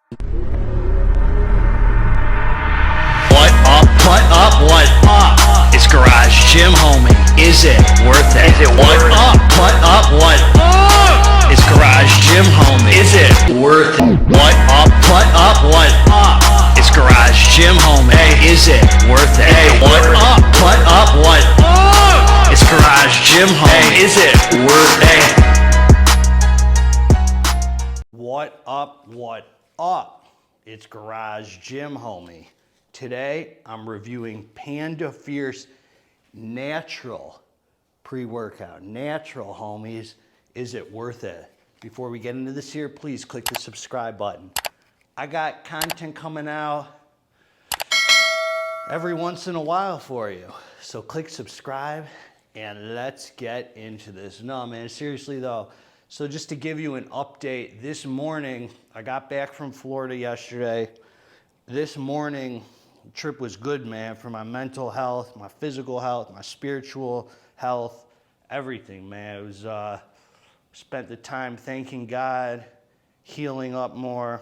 What up? It's Garage Gym Homie. Is it worth it? Is it what up? What up? It's Garage Gym Homie. Is it worth it? What up? What up? It's Garage Gym Homie. Hey, is it worth it? Hey, what up? What up? It's Garage Gym Homie. Hey, is it worth it? What up? It's Garage Gym Homie. Today, I'm reviewing Panda Fierce Natural Pre-Workout. Natural, homies. Is it worth it? Before we get into this here, please click the subscribe button. I got content coming out every once in a while for you. So click subscribe and let's get into this. No, man, seriously though. So just to give you an update, this morning, I got back from Florida yesterday. This morning, the trip was good, man, for my mental health, my physical health, my spiritual health, everything, man. It was, spent the time thanking God, healing up more,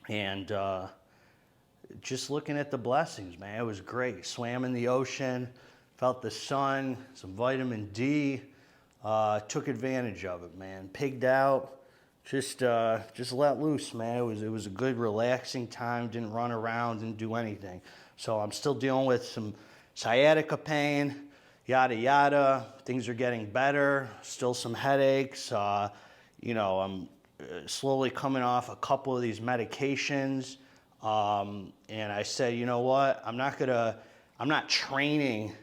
and just looking at the blessings, man. It was great. Swam in the ocean, felt the sun, some vitamin D, took advantage of it, man. Pigged out. Just let loose, man. It was a good, relaxing time. Didn't run around, didn't do anything. So I'm still dealing with some sciatica pain, yada yada. Things are getting better. Still some headaches. You know, I'm slowly coming off a couple of these medications. And I said, you know what? I'm not training,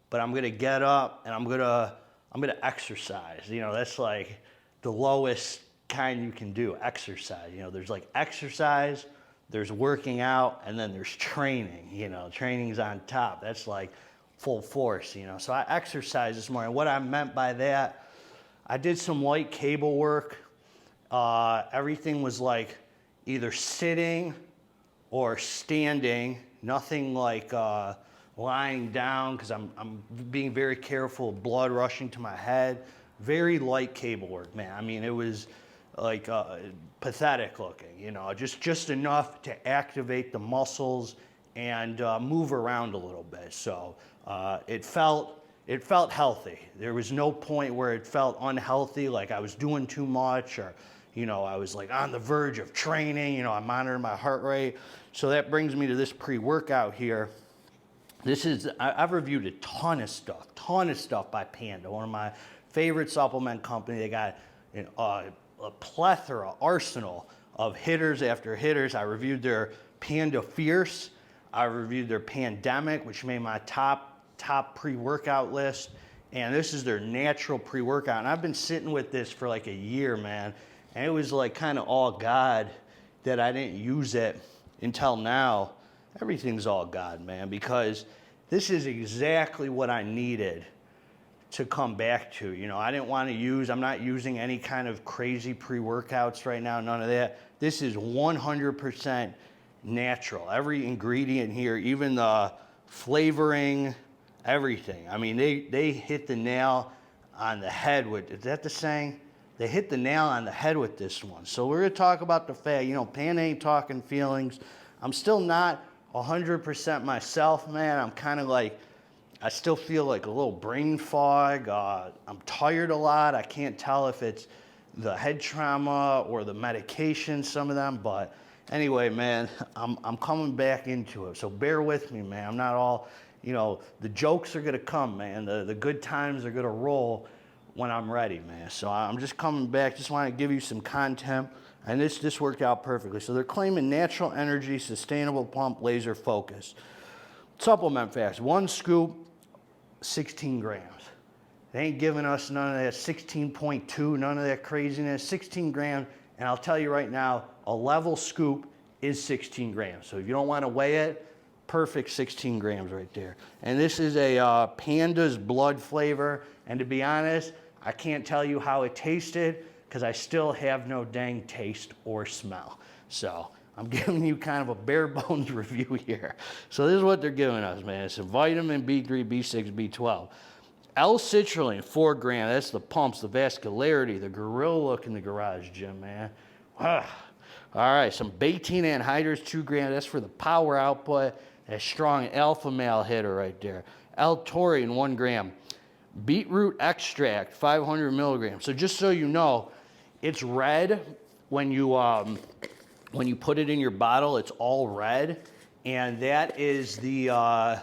but I'm gonna get up and I'm gonna exercise. You know, that's like the lowest kind you can do, exercise. You know, there's like exercise, there's working out, and then there's training. You know, training's on top. That's like full force, you know. So I exercised this morning. What I meant by that, I did some light cable work. Everything was like either sitting or standing, nothing like lying down, because I'm being very careful of blood rushing to my head. Very light cable work, man. I mean, it was like pathetic looking, you know, just enough to activate the muscles and move around a little bit. So it felt healthy. There was no point where it felt unhealthy, like I was doing too much, or you know, I was like on the verge of training. You know, I monitored my heart rate. So that brings me to this pre-workout here. This is, I've reviewed a ton of stuff by Panda, one of my favorite supplement company. They got a plethora, arsenal of hitters after hitters. I reviewed their Panda Fierce. I reviewed their Pandemic, which made my top pre-workout list. And this is their natural pre-workout. And I've been sitting with this for like a year, man. And it was like kind of all God that I didn't use it until now. Everything's all God, man, because this is exactly what I needed to come back to. You know, I didn't want to use, I'm not using any kind of crazy pre-workouts right now, none of that. This is 100% natural. Every ingredient here, even the flavoring, everything. I mean, they hit the nail on the head with, is that the saying? They hit the nail on the head with this one. So we're gonna talk about the fact, you know, Panda ain't talking feelings. I'm still not 100% myself, man. I'm kind of like, I still feel like a little brain fog. I'm tired a lot. I can't tell if it's the head trauma or the medication, some of them. But anyway, man, I'm coming back into it. So bear with me, man. I'm not all, you know, the jokes are going to come, man. The good times are going to roll when I'm ready, man. So I'm just coming back. Just want to give you some content. And this worked out perfectly. So they're claiming natural energy, sustainable pump, laser focus. Supplement facts. 1 scoop, 16 grams. They ain't giving us none of that 16.2, none of that craziness. 16 grams, and I'll tell you right now, a level scoop is 16 grams. So if you don't want to weigh it, perfect 16 grams right there. And this is a Panda's blood flavor. And to be honest, I can't tell you how it tasted because I still have no dang taste or smell. So I'm giving you kind of a bare bones review here. So this is what they're giving us, man. It's a vitamin B3, B6, B12. L-citrulline, 4 grams. That's the pumps, the vascularity, the gorilla look in the garage gym, man. All right, some betaine anhydrous, 2 grams. That's for the power output. That strong alpha male hitter right there. L-taurine, 1 gram. Beetroot extract, 500 milligrams. So just so you know, it's red when you put it in your bottle. It's all red, and that is the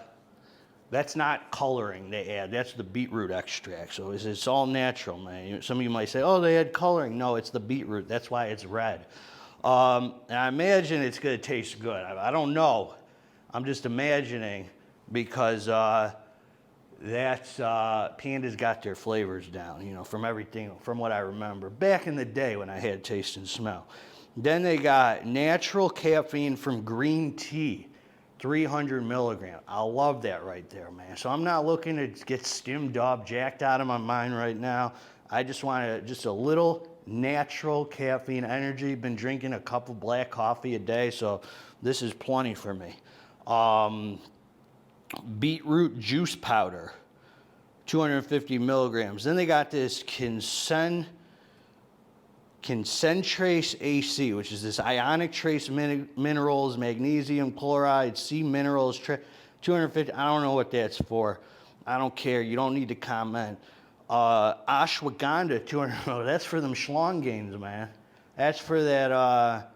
that's not coloring they add. That's the beetroot extract. So it's all natural, man. Some of you might say, "Oh, they add coloring." No, it's the beetroot. That's why it's red. And I imagine it's going to taste good. I don't know. I'm just imagining because Panda's got their flavors down, you know, from everything, from what I remember. Back in the day when I had taste and smell. Then they got natural caffeine from green tea, 300 milligrams. I love that right there, man. So I'm not looking to get stimmed up, jacked out of my mind right now. I just want just a little natural caffeine energy. Been drinking a cup of black coffee a day, so this is plenty for me. Beetroot juice powder, 250 milligrams. Then they got this concentrace AC, which is this ionic trace minerals, magnesium chloride, C minerals, 250. I don't know what that's for. I don't care. You don't need to comment. Ashwagandha, 200. That's for them schlong gains, man. That's for that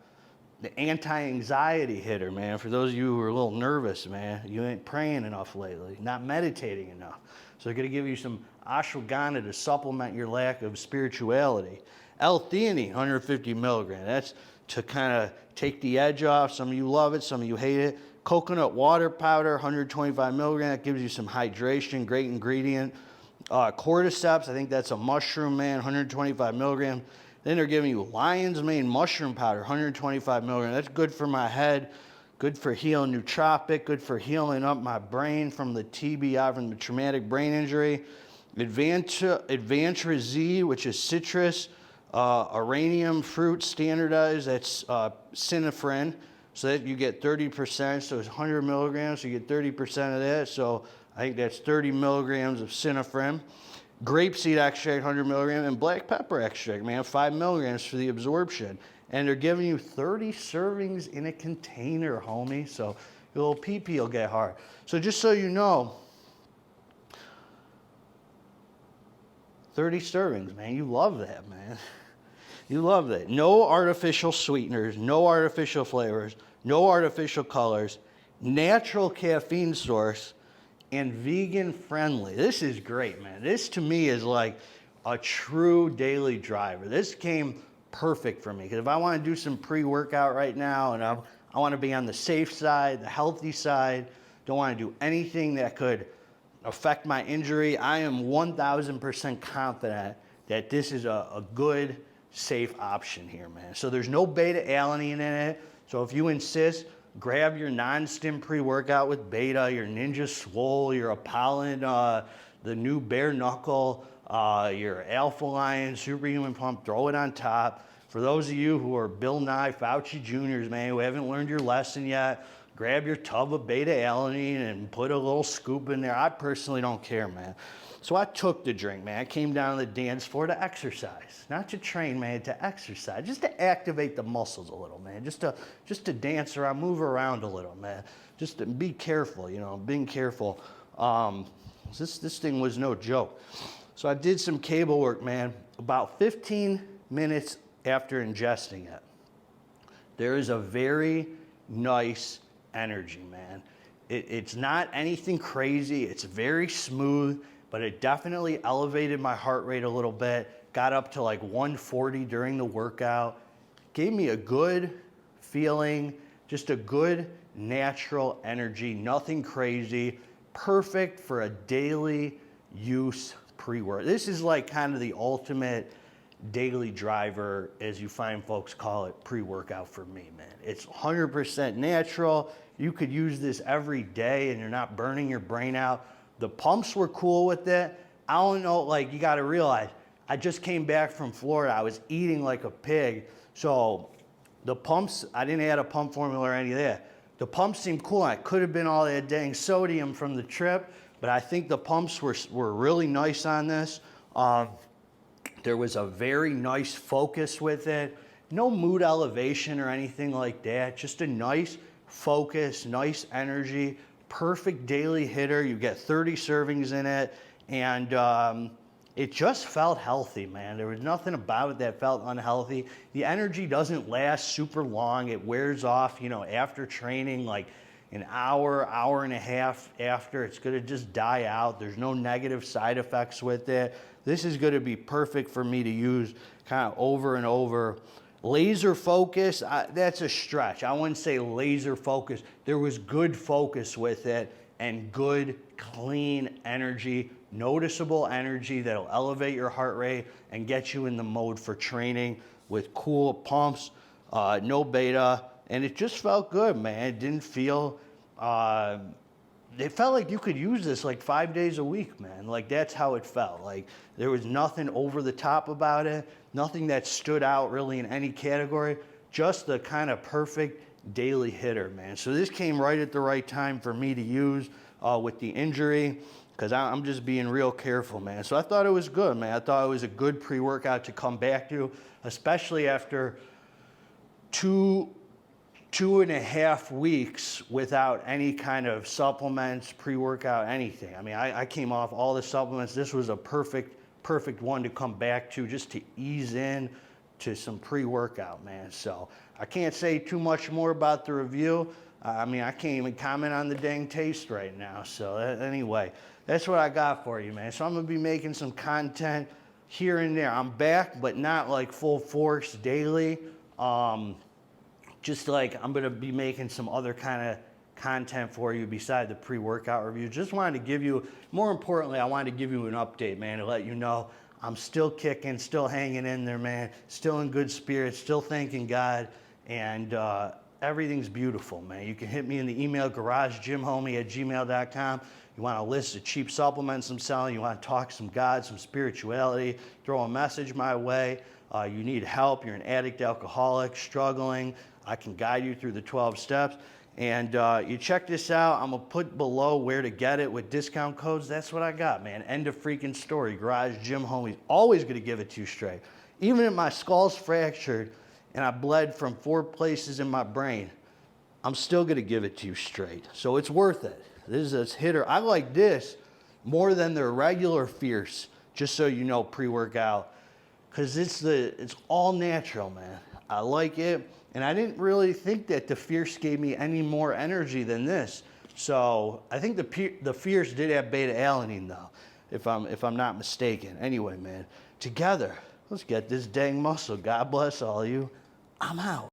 the anti-anxiety hitter, man. For those of you who are a little nervous, man, you ain't praying enough lately, not meditating enough. So they're gonna give you some ashwagandha to supplement your lack of spirituality. L-theanine, 150 milligrams. That's to kind of take the edge off. Some of you love it, some of you hate it. Coconut water powder, 125 milligrams. That gives you some hydration, great ingredient. Cordyceps, I think that's a mushroom, man, 125 milligrams. Then they're giving you lion's mane mushroom powder, 125 milligrams. That's good for my head, good for healing nootropic, good for healing up my brain from the TBI, from the traumatic brain injury. Advantra Z, which is citrus, uranium fruit standardized, that's synephrine. So that you get 30%, so it's 100 milligrams, so you get 30% of that. So I think that's 30 milligrams of synephrine. Grapeseed extract, 100 milligrams, and black pepper extract, man, 5 milligrams for the absorption. And they're giving you 30 servings in a container, homie. So your little pee-pee will get hard. So just so you know, 30 servings, man. You love that, man. You love that. No artificial sweeteners, no artificial flavors, no artificial colors, natural caffeine source, and vegan friendly. This is great, man. This to me is like a true daily driver. This came perfect for me because if I want to do some pre-workout right now and I want to be on the safe side, the healthy side, don't want to do anything that could affect my injury, I am 1000% confident that this is a good, safe option here, man. So there's no beta-alanine in it. So if you insist, grab your non-stim pre-workout with beta, your Ninja Swole, your Apollon, the new Bare Knuckle, your Alpha Lion, Superhuman Pump, throw it on top. For those of you who are Bill Nye, Fauci Juniors, man, who haven't learned your lesson yet, grab your tub of beta-alanine and put a little scoop in there. I personally don't care, man. So I took the drink, man. I came down to the dance floor to exercise. Not to train, man, to exercise. Just to activate the muscles a little, man. Just to dance around, move around a little, man. Just to be careful, you know, being careful. This thing was no joke. So I did some cable work, man. About 15 minutes after ingesting it, there is a very nice energy, man. It's not anything crazy. It's very smooth. But it definitely elevated my heart rate a little bit, got up to like 140 during the workout, gave me a good feeling, just a good natural energy, nothing crazy, perfect for a daily use pre-workout. This is like kind of the ultimate daily driver, as you find folks call it, pre-workout for me, man. It's 100% natural. You could use this every day and you're not burning your brain out. The pumps were cool with it. I don't know, like, you got to realize, I just came back from Florida. I was eating like a pig. So the pumps, I didn't add a pump formula or any of that. The pumps seemed cool. I could have been all that dang sodium from the trip, but I think the pumps were really nice on this. There was a very nice focus with it. no mood elevation or anything like that. Just a nice focus, nice energy, perfect daily hitter. You get 30 servings in it, and it just felt healthy, man. There was nothing about it that felt unhealthy. The energy doesn't last super long. It wears off, you know, after training, like an hour, hour and a half after. It's gonna just die out. There's no negative side effects with it. This is gonna be perfect for me to use kind of over and over. Laser focus, that's a stretch. I wouldn't say laser focus. There was good focus with it and good, clean energy, noticeable energy that'll elevate your heart rate and get you in the mode for training with cool pumps, no beta, and it just felt good, man. It didn't feel, it felt like you could use this like 5 days a week, man. Like that's how it felt. Like there was nothing over the top about it, nothing that stood out really in any category, just the kind of perfect daily hitter, man. So this came right at the right time for me to use with the injury, because I'm just being real careful, man. So I thought it was good, man. I thought it was a good pre-workout to come back to, especially after two and a half weeks without any kind of supplements, pre-workout, anything. I mean, I came off all the supplements. This was a perfect one to come back to, just to ease in to some pre-workout, man. So I can't say too much more about the review. I mean, I can't even comment on the dang taste right now. So anyway, that's what I got for you, man. So I'm gonna be making some content here and there. I'm back, but not like full force daily. Just like I'm gonna be making some other kind of content for you beside the pre-workout review. Just wanted to give you, more importantly, I wanted to give you an update, man, to let you know I'm still kicking, still hanging in there, man, still in good spirits, still thanking God, and everything's beautiful, man. You can hit me in the email, garagegymhomie@gmail.com. You want a list of cheap supplements I'm selling, you want to talk some God, some spirituality, throw a message my way. You need help, you're an addict, alcoholic, struggling, I can guide you through the 12 steps. And you check this out. I'm going to put below where to get it with discount codes. That's what I got, man. End of freaking story. Garage Gym Homies. Always going to give it to you straight. Even if my skull's fractured and I bled from 4 places in my brain, I'm still going to give it to you straight. So it's worth it. This is a hitter. I like this more than the regular Fierce, just so you know, pre-workout. Because it's all natural, man. I like it. And I didn't really think that the Fierce gave me any more energy than this. So I think the Fierce did have beta-alanine though, if I'm not mistaken. Anyway, man, together, let's get this dang muscle. God bless all of you. I'm out.